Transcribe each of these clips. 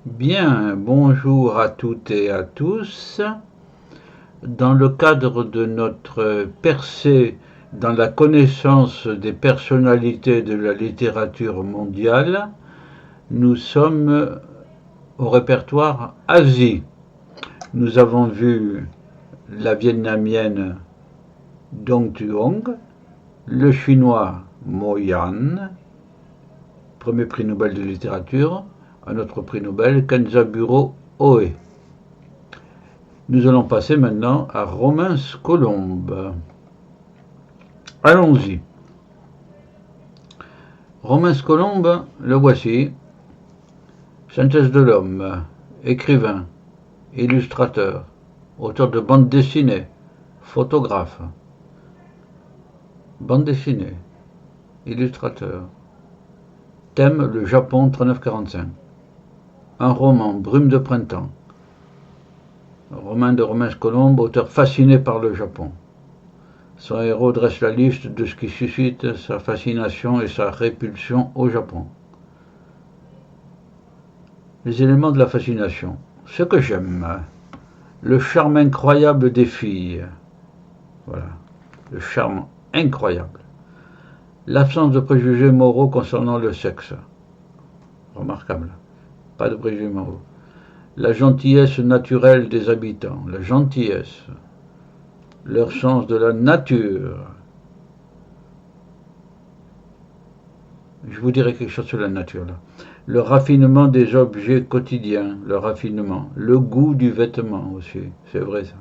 Bien, bonjour à toutes et à tous. Dans le cadre de notre percée dans la connaissance des personnalités de la littérature mondiale, nous sommes au répertoire Asie. Nous avons vu la vietnamienne Dong Thuong, le chinois Mo Yan, premier prix Nobel de littérature, un autre prix Nobel, Kenzaburo Oe. Nous allons passer maintenant à Romance Colombe. Allons-y. Romance Colombe, le voici. Synthèse de l'homme, écrivain, illustrateur, auteur de bande dessinée, photographe, bande dessinée, illustrateur. Thème le Japon 3945. Un roman, Brume de printemps. Roman de Romance Colombe, auteur fasciné par le Japon. Son héros dresse la liste de ce qui suscite sa fascination et sa répulsion au Japon. Les éléments de la fascination. Ce que j'aime. Le charme incroyable des filles. Voilà. Le charme incroyable. L'absence de préjugés moraux concernant le sexe. Remarquable. Pas de préjugés moraux. La gentillesse naturelle des habitants. La gentillesse. Leur sens de la nature. Je vous dirai quelque chose sur la nature là. Le raffinement des objets quotidiens, le raffinement, le goût du vêtement aussi, c'est vrai ça.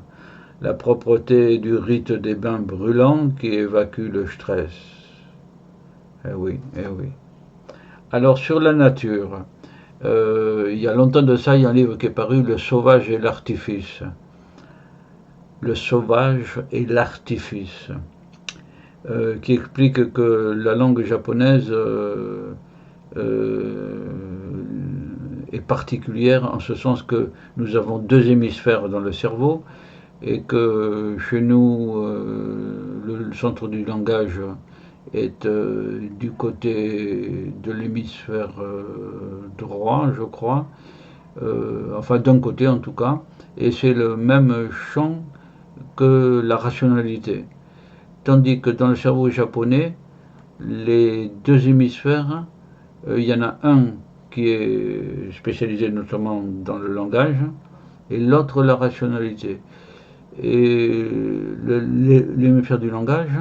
La propreté du rite des bains brûlants qui évacue le stress. Eh oui, eh oui. Alors sur la nature, il y a longtemps de ça, il y a un livre qui est paru, Le sauvage et l'artifice. Le sauvage et l'artifice. Qui explique que la langue japonaise est particulière en ce sens que nous avons deux hémisphères dans le cerveau et que chez nous le centre du langage est du côté de l'hémisphère droit, je crois, enfin d'un côté en tout cas, et c'est le même champ que la rationalité. Tandis que dans le cerveau japonais, les deux hémisphères, il y en a un qui est spécialisé notamment dans le langage et l'autre la rationalité. Et l'hémisphère du langage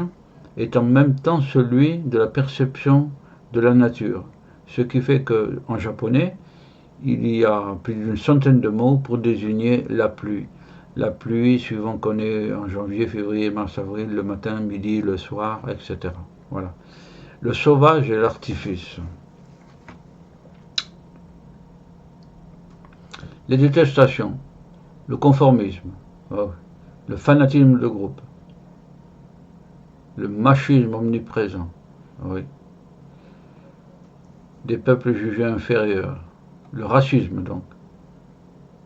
est en même temps celui de la perception de la nature. Ce qui fait qu'en japonais, il y a plus d'une centaine de mots pour désigner la pluie. La pluie, suivant qu'on est en janvier, février, mars, avril, le matin, midi, le soir, etc. Voilà. Le sauvage et l'artifice. Les détestations, le conformisme, le fanatisme de groupe, le machisme omniprésent, oui. Des peuples jugés inférieurs, le racisme donc,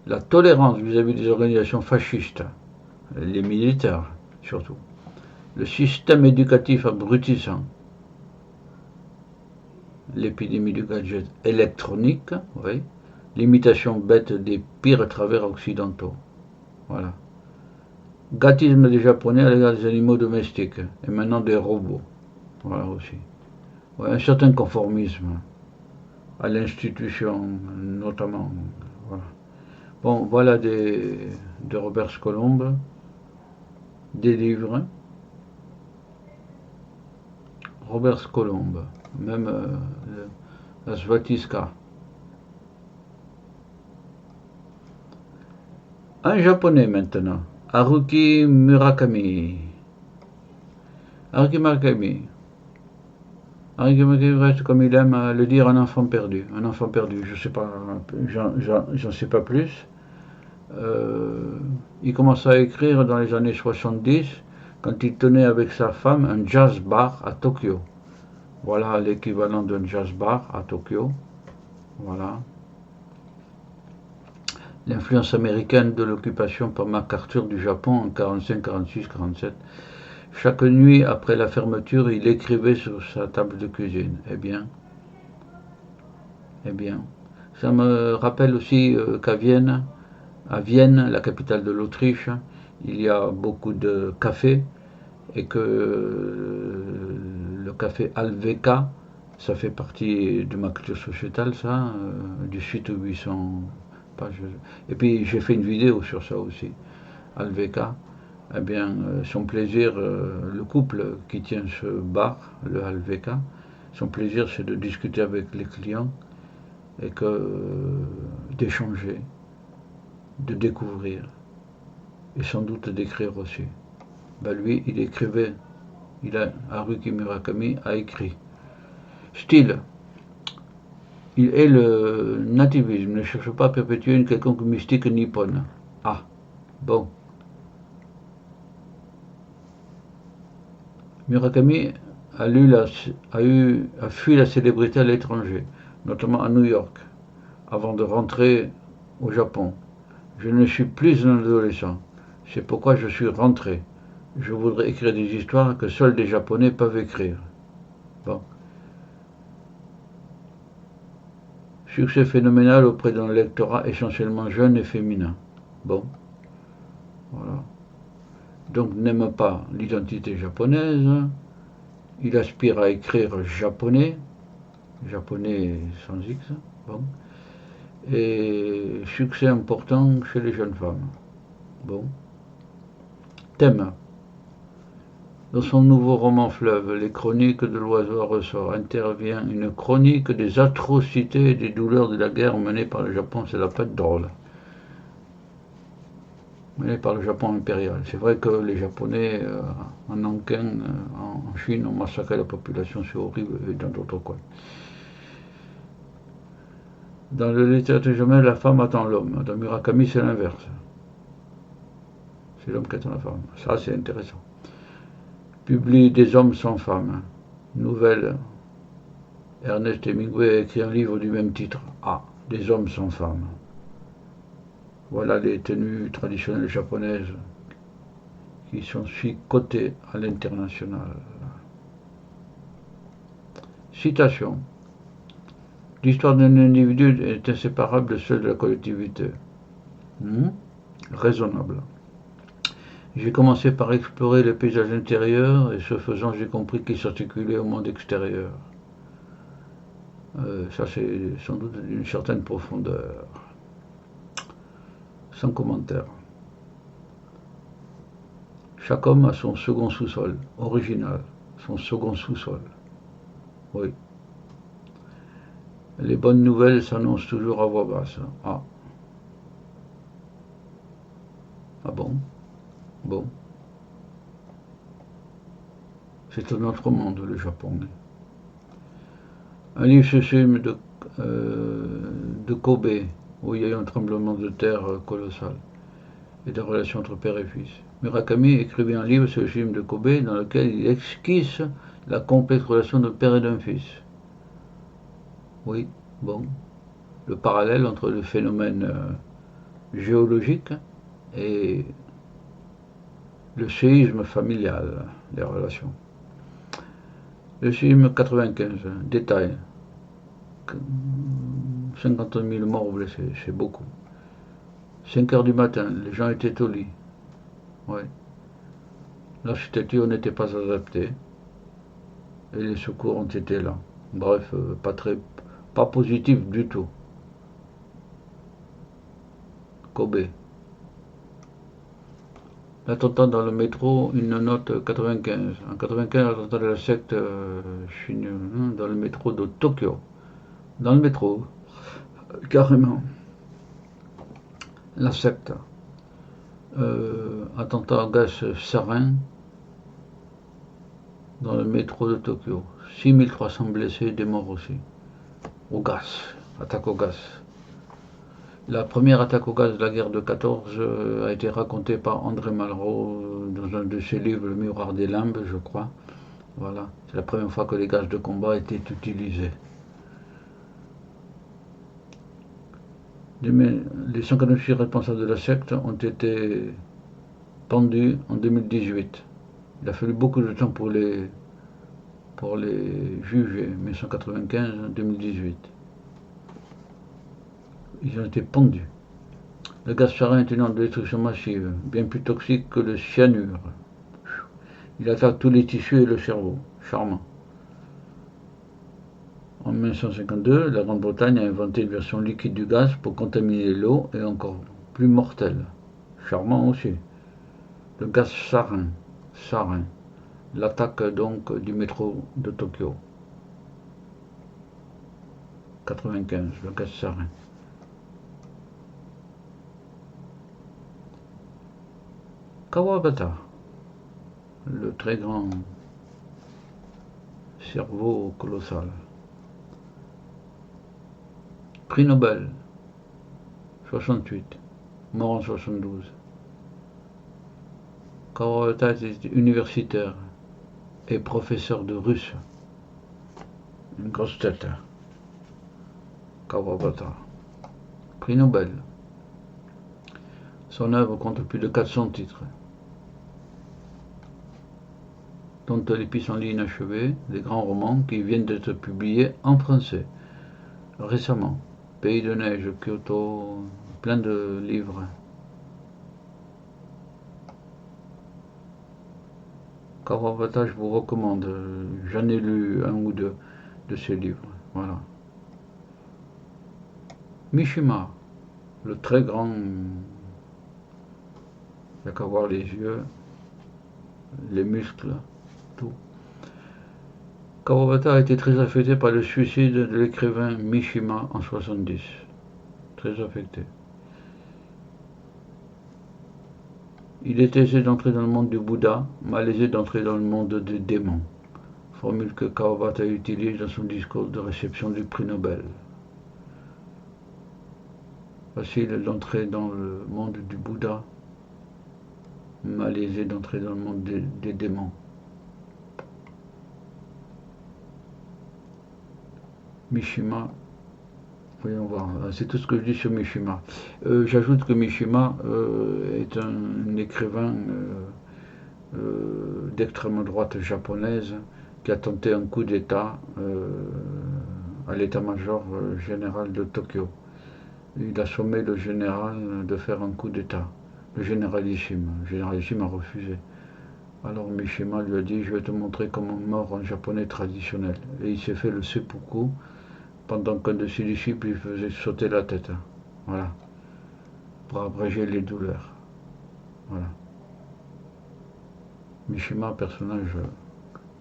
la tolérance vis-à-vis des organisations fascistes, les militaires surtout, le système éducatif abrutissant, l'épidémie du gadget électronique, oui, l'imitation bête des pires travers occidentaux. Voilà. Gâtisme des Japonais à l'égard des animaux domestiques et maintenant des robots. Voilà aussi. Ouais, un certain conformisme à l'institution, notamment. Voilà. Bon, voilà de Robert Colombe, des livres. Robert Colombe, même la Svatiska. Un japonais maintenant, Haruki Murakami. Haruki Murakami. Haruki Murakami reste, comme il aime le dire, un enfant perdu. Un enfant perdu, je sais pas, j'en sais pas plus. Il commence à écrire dans les années 70 quand il tenait avec sa femme un jazz bar à Tokyo. Voilà l'équivalent d'un jazz bar à Tokyo. Voilà. L'influence américaine de l'occupation par MacArthur du Japon en 45, 46, 47. Chaque nuit après la fermeture, il écrivait sur sa table de cuisine. Eh bien, Ça me rappelle aussi qu'à Vienne, la capitale de l'Autriche, il y a beaucoup de cafés et que le café Alveka, ça fait partie de ma culture sociétale, ça, du site 800 pages. Et puis j'ai fait une vidéo sur ça aussi. Alveka, eh bien, son plaisir, le couple qui tient ce bar, le Alveka, son plaisir c'est de discuter avec les clients et d'échanger, de découvrir et sans doute d'écrire aussi. Ben lui, il écrivait, Haruki Murakami a écrit. Style, il est le nativisme, ne cherche pas à perpétuer une quelconque mystique nippone. Ah, bon. Murakami a fui la célébrité à l'étranger, notamment à New York, avant de rentrer au Japon. Je ne suis plus un adolescent, c'est pourquoi je suis rentré. Je voudrais écrire des histoires que seuls des Japonais peuvent écrire. Bon. Succès phénoménal auprès d'un lectorat essentiellement jeune et féminin. Bon, voilà. Donc n'aime pas l'identité japonaise. Il aspire à écrire japonais, japonais sans X. Bon. Et succès important chez les jeunes femmes. Bon. Thème. Dans son nouveau roman Fleuve, les chroniques de l'oiseau à ressort, intervient une chronique des atrocités et des douleurs de la guerre menée par le Japon. C'est la pète drôle. Menée par le Japon impérial. C'est vrai que les Japonais en Nankin, en Chine, ont massacré la population, c'est horrible, et dans d'autres coins. Dans la littérature japonaise, la femme attend l'homme. Dans Murakami, c'est l'inverse. C'est l'homme qui attend la femme. Ça, c'est intéressant. Publie Des hommes sans femmes. Nouvelle. Ernest Hemingway a écrit un livre du même titre. Ah, Des hommes sans femmes. Voilà les tenues traditionnelles japonaises qui sont si cotées à l'international. Citation. L'histoire d'un individu est inséparable de celle de la collectivité. Raisonnable. J'ai commencé par explorer le paysage intérieur et ce faisant j'ai compris qu'il s'articulait au monde extérieur. Ça c'est sans doute d'une certaine profondeur. Sans commentaire. Chaque homme a son second sous-sol, original, son second sous-sol. Oui. Les bonnes nouvelles s'annoncent toujours à voix basse. Ah. Ah bon? Bon. C'est un autre monde, le Japon. Un livre sublime de Kobe, où il y a eu un tremblement de terre colossal, et des relations entre père et fils. Murakami écrivait un livre sur le film de Kobe dans lequel il esquisse la complexe relation de père et d'un fils. Oui, bon. Le parallèle entre le phénomène géologique et le séisme familial, les relations. Le séisme 95, détail. 50 000 morts ou blessés, c'est beaucoup. 5 heures du matin, les gens étaient au lit. Ouais. L'architecture n'était pas adaptée. Et les secours ont été là. Bref, pas positif du tout. Kobe. L'attentat dans le métro, une note 95. En 95, l'attentat de la secte chinoise dans le métro de Tokyo. Dans le métro, carrément. La secte. Attentat à gaz sarin dans le métro de Tokyo. 6300 blessés, des morts aussi. Au gaz. Attaque au gaz. La première attaque au gaz de la guerre de 14 a été racontée par André Malraux dans un de ses livres, Le miroir des limbes, je crois. Voilà, c'est la première fois que les gaz de combat étaient utilisés. Les 146 responsables de la secte ont été pendus en 2018. Il a fallu beaucoup de temps pour les juger, 1995 2018. Ils ont été pendus. Le gaz sarin est une arme de destruction massive, bien plus toxique que le cyanure. Il attaque tous les tissus et le cerveau. Charmant. En 1952, la Grande-Bretagne a inventé une version liquide du gaz pour contaminer l'eau et encore plus mortelle. Charmant aussi. Le gaz sarin. Sarin. L'attaque donc du métro de Tokyo. 95, le gaz sarin. Kawabata, le très grand cerveau colossal. Prix Nobel, 68, mort en 72. Kawabata était universitaire et professeur de russe. Une grosse tête. Kawabata. Prix Nobel. Son œuvre compte plus de 400 titres, dont les pissenlits inachevés, des grands romans qui viennent d'être publiés en français récemment. Pays de neige, Kyoto, plein de livres. Kawabata, je vous recommande, j'en ai lu un ou deux de ces livres. Voilà. Mishima, le très grand, il n'y a qu'à voir les yeux, les muscles, tout. Kawabata a été très affecté par le suicide de l'écrivain Mishima en 70. Très affecté. Il est aisé d'entrer dans le monde du Bouddha, malaisé d'entrer dans le monde des démons. Formule que Kawabata utilise dans son discours de réception du prix Nobel. Facile d'entrer dans le monde du Bouddha, malaisé d'entrer dans le monde des démons. Mishima, voyons voir, c'est tout ce que je dis sur Mishima. J'ajoute que Mishima est un écrivain d'extrême droite japonaise qui a tenté un coup d'État à l'état-major général de Tokyo. Il a sommé le général de faire un coup d'État, le généralissime. Le généralissime a refusé. Alors Mishima lui a dit « Je vais te montrer comment on meurt en japonais traditionnel ». Et il s'est fait le seppuku pendant qu'un de ses disciples lui faisait sauter la tête. Voilà. Pour abréger les douleurs. Voilà. Mishima, personnage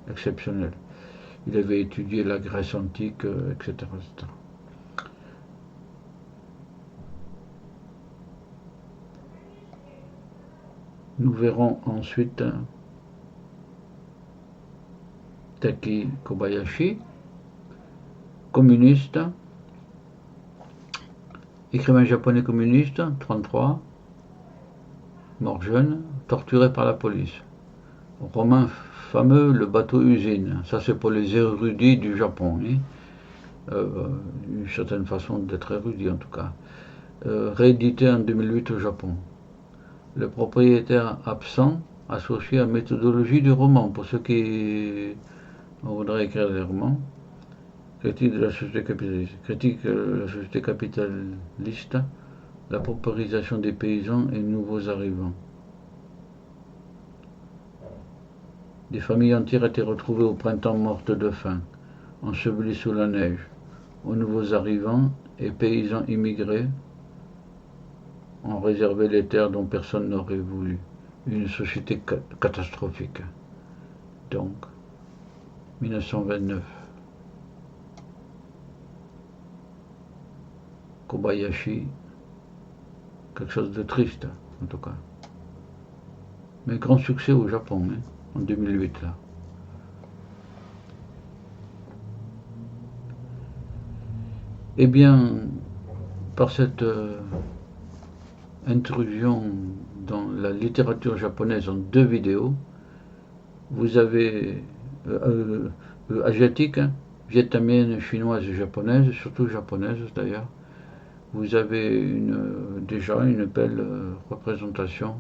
exceptionnel. Il avait étudié la Grèce antique, etc., etc. Nous verrons ensuite Taki Kobayashi, communiste, écrivain japonais communiste, 33, mort jeune, torturé par la police. Roman fameux, le bateau usine, ça c'est pour les érudits du Japon, hein. Une certaine façon d'être érudit en tout cas. Réédité en 2008 au Japon. Le propriétaire absent associé à la méthodologie du roman, pour ceux qui voudraient écrire des romans. Critique de la société capitaliste. Critique de la société capitaliste, la paupérisation des paysans et nouveaux arrivants. Des familles entières étaient retrouvées au printemps mortes de faim, ensevelies sous la neige. Aux nouveaux arrivants et paysans immigrés, ont réservé les terres dont personne n'aurait voulu. Une société catastrophique. Donc, 1929. Kobayashi, quelque chose de triste, en tout cas. Mais grand succès au Japon, hein, en 2008, là. Eh bien, par cette intrusion dans la littérature japonaise en 2 vidéos, vous avez asiatique, hein, vietnamienne, chinoise et japonaise, surtout japonaise d'ailleurs. Vous avez déjà une belle représentation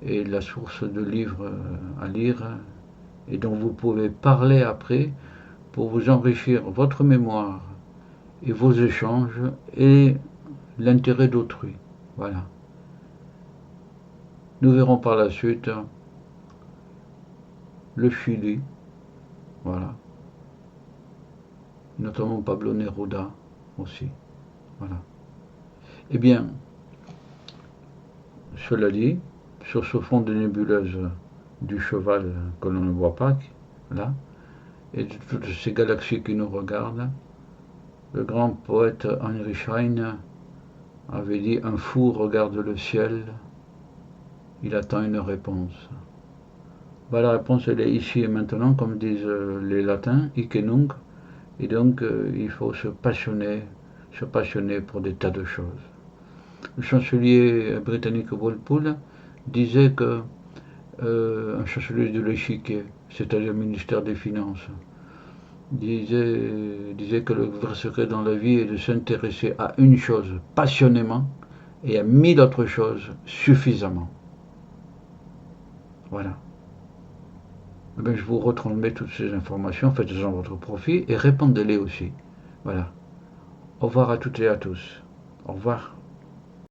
et la source de livres à lire et dont vous pouvez parler après pour vous enrichir votre mémoire et vos échanges et l'intérêt d'autrui. Voilà. Nous verrons par la suite le Chili, voilà. Notamment Pablo Neruda aussi. Voilà. Eh bien, cela dit, sur ce fond de nébuleuse du cheval que l'on ne voit pas, là, et de toutes ces galaxies qui nous regardent, le grand poète Heinrich Heine avait dit: un fou regarde le ciel, il attend une réponse. Bah, la réponse, elle est ici et maintenant, comme disent les latins, hic et nunc, et donc il faut se passionner pour des tas de choses. Le chancelier britannique Walpole disait que un chancelier de l'échiquier, c'est-à-dire le ministère des Finances, disait que le vrai secret dans la vie est de s'intéresser à une chose passionnément et à 1000 autres choses suffisamment. Voilà. Eh bien, je vous retransmets toutes ces informations, faites-en votre profit et répondez-les aussi. Voilà. Au revoir à toutes et à tous. Au revoir.